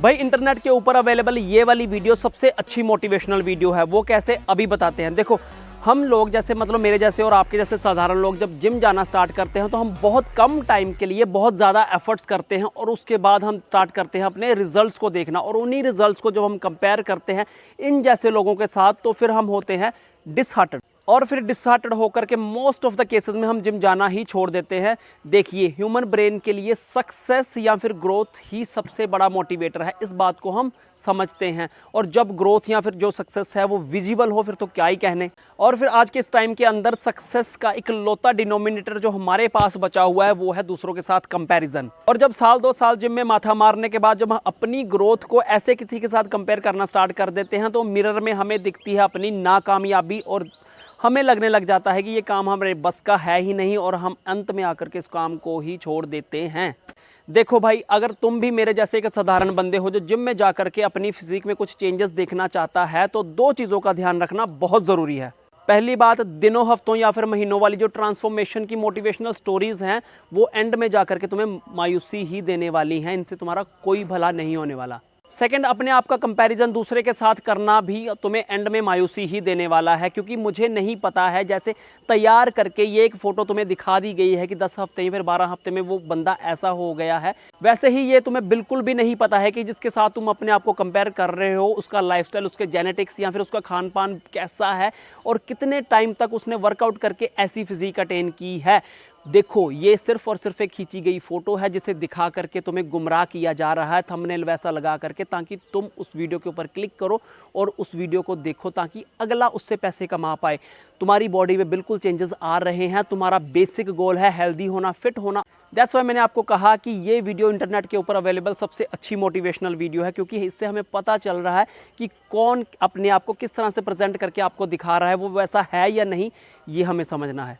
भाई इंटरनेट के ऊपर अवेलेबल ये वाली वीडियो सबसे अच्छी मोटिवेशनल वीडियो है। वो कैसे, अभी बताते हैं। देखो, हम लोग जैसे मतलब मेरे जैसे और आपके जैसे साधारण लोग जब जिम जाना स्टार्ट करते हैं तो हम बहुत कम टाइम के लिए बहुत ज़्यादा एफर्ट्स करते हैं और उसके बाद हम स्टार्ट करते हैं अपने रिजल्ट्स को देखना, और उन्हीं रिजल्ट्स को जब हम कंपेयर करते हैं इन जैसे लोगों के साथ तो फिर हम होते हैं डिसहार्टेड, और फिर डिसहार्टेड होकर के मोस्ट ऑफ द केसेस में हम जिम जाना ही छोड़ देते हैं। देखिए, ह्यूमन ब्रेन के लिए सक्सेस या फिर ग्रोथ ही सबसे बड़ा मोटिवेटर है, इस बात को हम समझते हैं। और जब ग्रोथ या फिर जो सक्सेस है वो विजिबल हो फिर तो क्या ही कहने। और फिर आज के इस टाइम के अंदर सक्सेस का इकलौता डिनोमिनेटर जो हमारे पास बचा हुआ है वो है दूसरों के साथ कंपैरिजन। और जब साल 2 साल जिम में माथा मारने के बाद जब हम अपनी ग्रोथ को ऐसे किसी के साथ कंपेयर करना स्टार्ट कर देते हैं तो मिरर में हमें दिखती है अपनी नाकामयाबी और हमें लगने लग जाता है कि ये काम हमारे बस का है ही नहीं, और हम अंत में आकर के इस काम को ही छोड़ देते हैं। देखो भाई, अगर तुम भी मेरे जैसे एक साधारण बंदे हो जो जिम में जाकर के अपनी फिजिक में कुछ चेंजेस देखना चाहता है तो 2 चीज़ों का ध्यान रखना बहुत ज़रूरी है। पहली बात, दिनों हफ्तों या फिर महीनों वाली जो ट्रांसफॉर्मेशन की मोटिवेशनल स्टोरीज हैं वो एंड में जाकर के तुम्हें मायूसी ही देने वाली हैं, इनसे तुम्हारा कोई भला नहीं होने वाला। सेकंड, अपने आप का कंपैरिजन दूसरे के साथ करना भी तुम्हें एंड में मायूसी ही देने वाला है, क्योंकि मुझे नहीं पता है जैसे तैयार करके ये एक फ़ोटो तुम्हें दिखा दी गई है कि 10 हफ्ते या फिर 12 हफ्ते में वो बंदा ऐसा हो गया है, वैसे ही ये तुम्हें बिल्कुल भी नहीं पता है कि जिसके साथ तुम अपने आप को कंपेयर कर रहे हो उसका लाइफस्टाइल, उसके जेनेटिक्स या फिर उसका खान पान कैसा है और कितने टाइम तक उसने वर्कआउट करके ऐसी फिजिक अटेन की है। देखो, ये सिर्फ और सिर्फ एक खींची गई फोटो है जिसे दिखा करके तुम्हें गुमराह किया जा रहा है, थंबनेल वैसा लगा करके, ताकि तुम उस वीडियो के ऊपर क्लिक करो और उस वीडियो को देखो ताकि अगला उससे पैसे कमा पाए। तुम्हारी बॉडी में बिल्कुल चेंजेस आ रहे हैं। तुम्हारा बेसिक गोल है हेल्दी होना, फिट होना। दैट्स वाई मैंने आपको कहा कि ये वीडियो इंटरनेट के ऊपर अवेलेबल सबसे अच्छी मोटिवेशनल वीडियो है, क्योंकि इससे हमें पता चल रहा है कि कौन अपने आप को किस तरह से प्रेजेंट करके आपको दिखा रहा है, वो वैसा है या नहीं, ये हमें समझना है।